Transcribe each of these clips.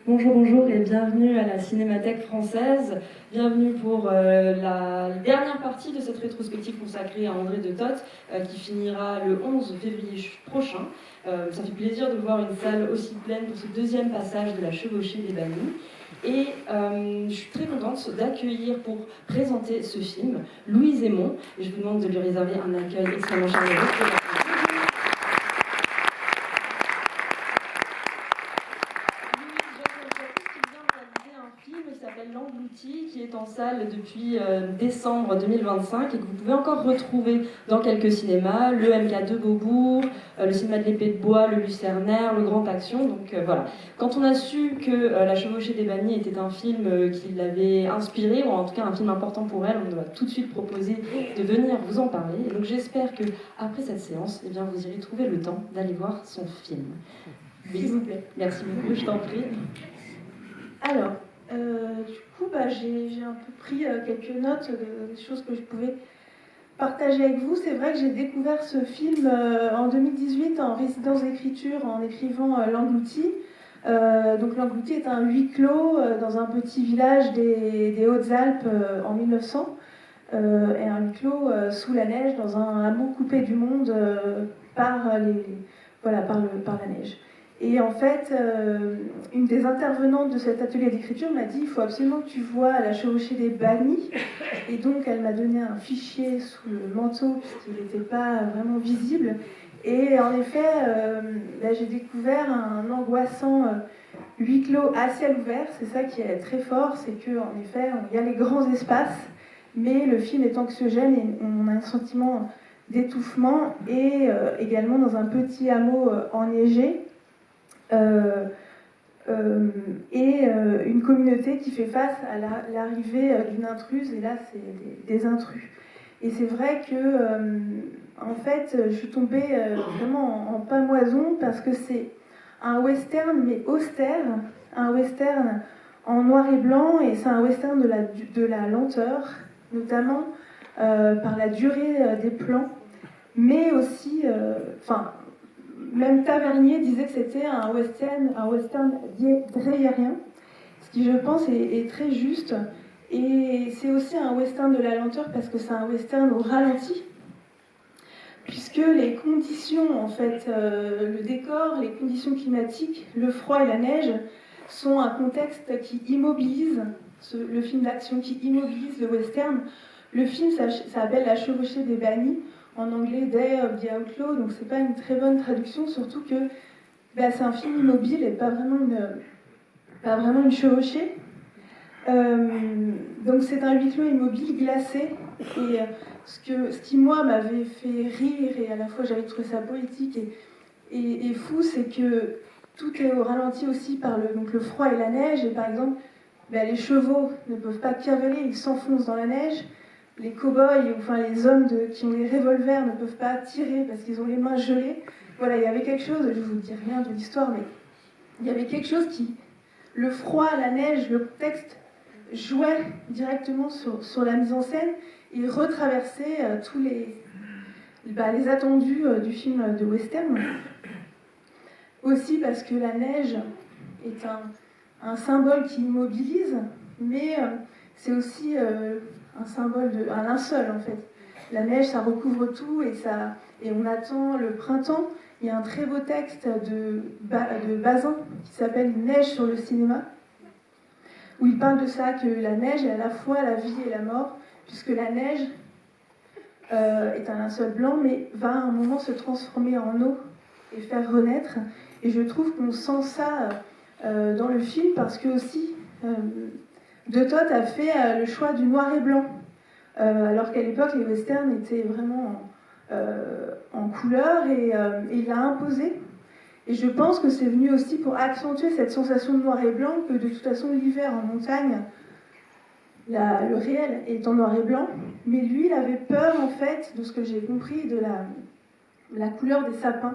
Bonjour, bonjour et bienvenue à la Cinémathèque française. Bienvenue pour la dernière partie de cette rétrospective consacrée à André de Toth qui finira le 11 février prochain. Ça fait plaisir de voir une salle aussi pleine pour ce deuxième passage de la chevauchée des bannis. Et je suis très contente d'accueillir pour présenter ce film Louise Aymon. Et je vous demande de lui réserver un accueil extrêmement chaleureux. L'Englouti, qui est en salle depuis décembre 2025 et que vous pouvez encore retrouver dans quelques cinémas, le MK2 Beaubourg, le cinéma de l'Épée de Bois, le Lucernaire, le Grand Action. Donc voilà. Quand on a su que La Chevauchée des Bannis était un film qui l'avait inspiré, ou en tout cas un film important pour elle, on nous a tout de suite proposé de venir vous en parler. Et donc j'espère que après cette séance, eh bien, vous irez trouver le temps d'aller voir son film. S'il vous plaît. Merci beaucoup, je t'en prie. Alors, du coup, j'ai un peu pris quelques notes des choses que je pouvais partager avec vous. C'est vrai que j'ai découvert ce film en 2018 en résidence d'écriture en écrivant L'Englouti. Donc L'Englouti est un huis clos dans un petit village des Hautes-Alpes en 1900 et un huis clos sous la neige dans un hameau coupé du monde par la neige. Et en fait, une des intervenantes de cet atelier d'écriture m'a dit « il faut absolument que tu vois La Chevauchée des Bannis ». Et donc, elle m'a donné un fichier sous le manteau, puisqu'il n'était pas vraiment visible. Et en effet, là, j'ai découvert un angoissant huis clos à ciel ouvert. C'est ça qui est très fort, c'est qu'en effet, il y a les grands espaces, mais le film est anxiogène et on a un sentiment d'étouffement. Et également dans un petit hameau enneigé. Une communauté qui fait face à l'arrivée d'une intruse, et là c'est des intrus. Et c'est vrai que en fait je suis tombée vraiment en pamoison parce que c'est un western mais austère, un western en noir et blanc, et c'est un western de la lenteur, notamment par la durée des plans, mais aussi, même Tavernier disait que c'était un western dreierien, ce qui je pense est très juste. Et c'est aussi un western de la lenteur parce que c'est un western au ralenti, puisque les conditions, en fait, le décor, les conditions climatiques, le froid et la neige sont un contexte qui immobilise, le film d'action qui immobilise le western. Le film s'appelle La Chevauchée des Bannis, en anglais Day of the Outlaw, donc c'est pas une très bonne traduction, surtout que c'est un film immobile et pas vraiment une chevauchée. Donc c'est un huis clos immobile, glacé, et ce qui moi m'avait fait rire, et à la fois j'avais trouvé ça poétique et fou, c'est que tout est au ralenti aussi par le froid et la neige, et par exemple les chevaux ne peuvent pas cavaler, ils s'enfoncent dans la neige. Les cow-boys, enfin les hommes qui ont les revolvers ne peuvent pas tirer parce qu'ils ont les mains gelées. Voilà, il y avait quelque chose, je ne vous dis rien de l'histoire, mais il y avait quelque chose qui... Le froid, la neige, le contexte jouait directement sur la mise en scène et retraversait tous les attendus du film de western. Aussi parce que la neige est un symbole qui immobilise, mais c'est aussi... un symbole un linceul en fait. La neige, ça recouvre tout et on attend le printemps. Il y a un très beau texte de Bazin qui s'appelle Neige sur le cinéma, où il parle de ça, que la neige est à la fois la vie et la mort, puisque la neige est un linceul blanc, mais va à un moment se transformer en eau et faire renaître. Et je trouve qu'on sent ça dans le film, parce que aussi... De Toth a fait le choix du noir et blanc, alors qu'à l'époque les westerns étaient vraiment en couleur, et il l'a imposé. Et je pense que c'est venu aussi pour accentuer cette sensation de noir et blanc, que de toute façon l'hiver en montagne, le réel est en noir et blanc, mais lui il avait peur en fait, de ce que j'ai compris, de la couleur des sapins,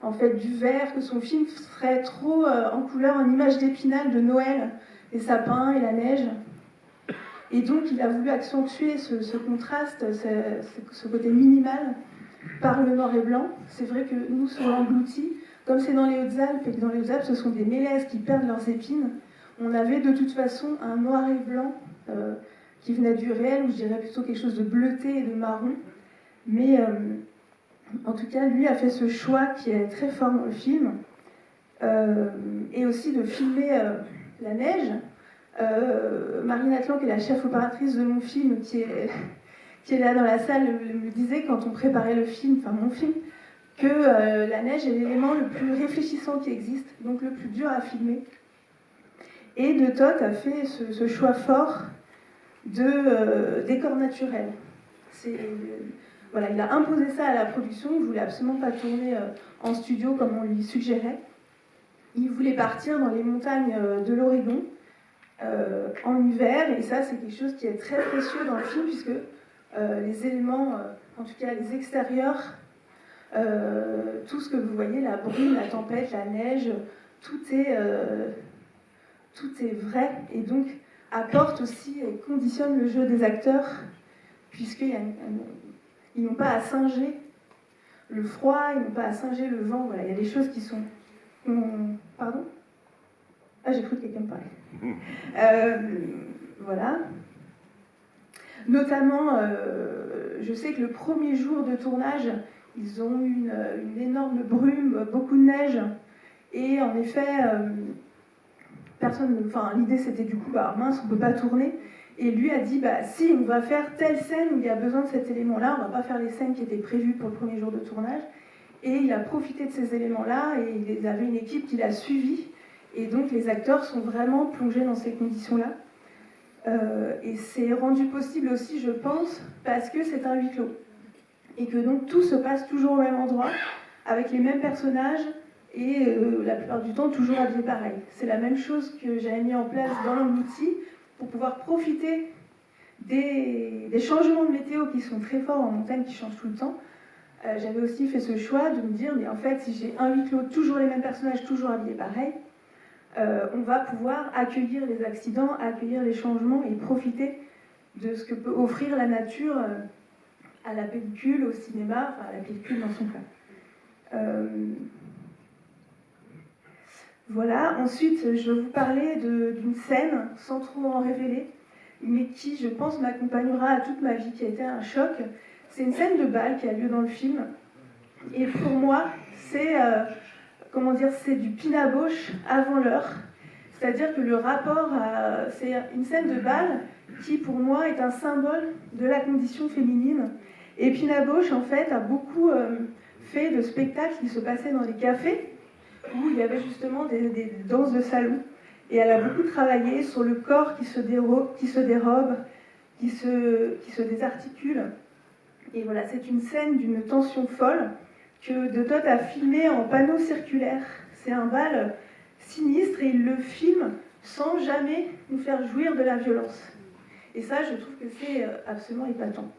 en fait du vert, que son film serait trop en couleur, en image d'Épinal de Noël, les sapins et la neige. Et donc il a voulu accentuer ce contraste, ce côté minimal par le noir et blanc. C'est vrai que nous, sur L'Englouti, comme c'est dans les Hautes-Alpes, et que dans les Hautes-Alpes, ce sont des mélèzes qui perdent leurs épines, on avait de toute façon un noir et blanc qui venait du réel, ou je dirais plutôt quelque chose de bleuté et de marron. Mais en tout cas, lui a fait ce choix qui est très fort dans le film, et aussi de filmer la neige. Marine Atlan, qui est la chef opératrice de mon film, qui est là dans la salle, me disait quand on préparait le film, enfin mon film, que la neige est l'élément le plus réfléchissant qui existe, donc le plus dur à filmer. Et De Toth a fait ce choix fort de décor naturel. Voilà, il a imposé ça à la production, il ne voulait absolument pas tourner en studio comme on lui suggérait. Il voulait partir dans les montagnes de l'Oregon en hiver, et ça c'est quelque chose qui est très précieux dans le film, puisque les éléments, en tout cas les extérieurs, tout ce que vous voyez, la brume, la tempête, la neige, tout est vrai, et donc apporte aussi et conditionne le jeu des acteurs, puisqu'ils n'ont pas à singer le froid, ils n'ont pas à singer le vent. Voilà, il y a des choses qui sont... Pardon ? Ah, j'ai cru que quelqu'un me parlait. Voilà. Notamment, je sais que le premier jour de tournage, ils ont eu une énorme brume, beaucoup de neige, et en effet, l'idée c'était du coup, mince, on ne peut pas tourner, et lui a dit, si, on va faire telle scène où il y a besoin de cet élément-là, on ne va pas faire les scènes qui étaient prévues pour le premier jour de tournage, et il a profité de ces éléments-là, et il avait une équipe qui l'a suivi, et donc les acteurs sont vraiment plongés dans ces conditions-là. Et c'est rendu possible aussi, je pense, parce que c'est un huis clos. Et que donc tout se passe toujours au même endroit, avec les mêmes personnages, et la plupart du temps toujours habillés pareil. C'est la même chose que j'avais mis en place dans l'outil pour pouvoir profiter des changements de météo qui sont très forts en montagne, qui changent tout le temps. J'avais aussi fait ce choix de me dire, mais en fait, si j'ai un huis clos, toujours les mêmes personnages, toujours habillés pareil, on va pouvoir accueillir les accidents, accueillir les changements et profiter de ce que peut offrir la nature à la pellicule, au cinéma, enfin à la pellicule dans son cas. Voilà, ensuite je vais vous parler d'une scène, sans trop en révéler, mais qui, je pense, m'accompagnera à toute ma vie, qui a été un choc. C'est une scène de bal qui a lieu dans le film, et pour moi, c'est du pinaboche avant l'heure. C'est-à-dire que le rapport c'est une scène de bal qui, pour moi, est un symbole de la condition féminine. Et Pinaboche, en fait, a beaucoup fait de spectacles qui se passaient dans les cafés, où il y avait justement des danses de salon. Et elle a beaucoup travaillé sur le corps qui se dérobe, qui se désarticule. Et voilà, c'est une scène d'une tension folle que De Toth a filmé en panneau circulaire. C'est un bal sinistre et il le filme sans jamais nous faire jouir de la violence. Et ça, je trouve que c'est absolument épatant.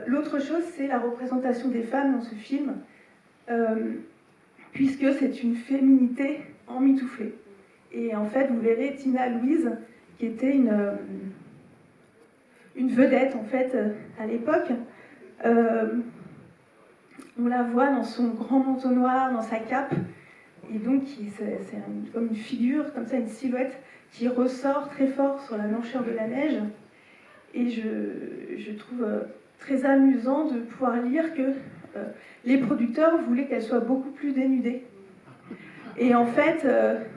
L'autre chose, c'est la représentation des femmes dans ce film, puisque c'est une féminité emmitouflée. Et en fait, vous verrez Tina Louise, qui était une vedette, en fait, à l'époque. On la voit dans son grand manteau noir, dans sa cape, et donc c'est comme une figure, comme ça, une silhouette qui ressort très fort sur la blancheur de la neige. Et je trouve très amusant de pouvoir lire que les producteurs voulaient qu'elle soit beaucoup plus dénudée. Et en fait,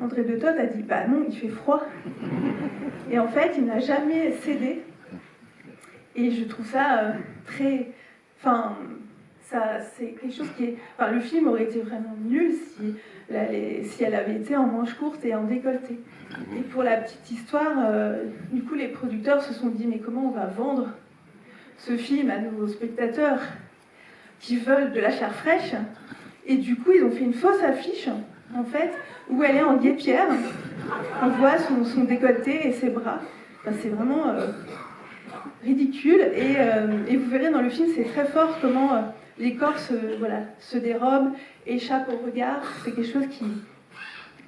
André De Toth a dit « bah non, il fait froid ». Et en fait, il n'a jamais cédé. Et je trouve ça très... Enfin, c'est quelque chose qui est... Enfin, le film aurait été vraiment nul si elle avait été en manches courtes et en décolleté. Et pour la petite histoire, du coup, les producteurs se sont dit « mais comment on va vendre ce film à nos spectateurs qui veulent de la chair fraîche ?» Et du coup, ils ont fait une fausse affiche, en fait, où elle est en guêpière. On voit son décolleté et ses bras. Enfin, c'est vraiment ridicule. Et vous verrez dans le film, c'est très fort comment les corps se dérobent, échappent au regard. C'est quelque chose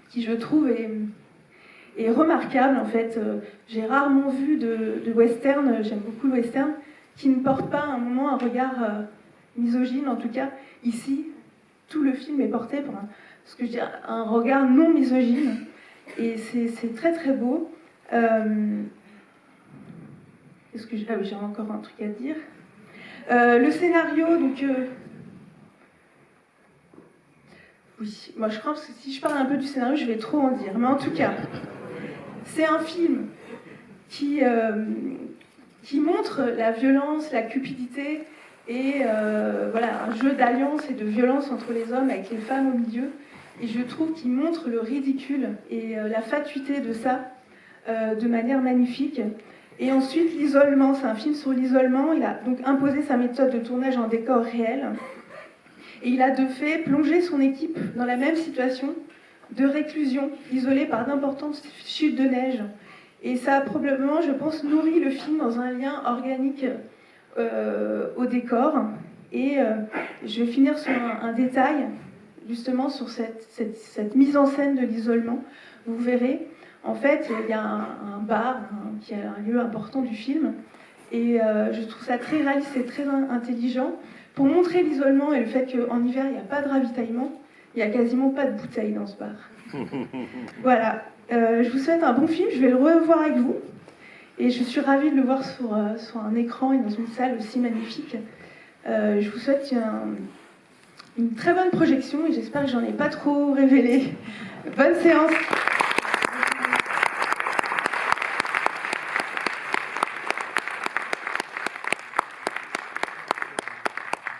qui je trouve, est remarquable, en fait. J'ai rarement vu de western, j'aime beaucoup le western, qui ne porte pas à un moment un regard misogyne, en tout cas. Ici, tout le film est porté par ce que je dis, un regard non misogyne. Et c'est très très beau. Est-ce que ah oui, j'ai encore un truc à dire. Le scénario, donc... oui, moi je crois que si je parle un peu du scénario, je vais trop en dire. Mais en tout cas, c'est un film qui montre la violence, la cupidité et voilà, un jeu d'alliance et de violence entre les hommes avec les femmes au milieu. Et je trouve qu'il montre le ridicule et la fatuité de ça de manière magnifique. Et ensuite, l'isolement, c'est un film sur l'isolement. Il a donc imposé sa méthode de tournage en décor réel. Et il a de fait plongé son équipe dans la même situation de réclusion, isolée par d'importantes chutes de neige. Et ça a probablement, je pense, nourri le film dans un lien organique au décor. Et je vais finir sur un détail, justement, sur cette mise en scène de l'isolement. Vous verrez, en fait, il y a un bar qui est un lieu important du film. Et je trouve ça très réaliste et très intelligent. Pour montrer l'isolement et le fait qu'en hiver, il n'y a pas de ravitaillement, il n'y a quasiment pas de bouteilles dans ce bar. Voilà. Je vous souhaite un bon film. Je vais le revoir avec vous. Et je suis ravie de le voir sur un écran et dans une salle aussi magnifique. Je vous souhaite une très bonne projection et j'espère que j'en ai pas trop révélé. Bonne séance.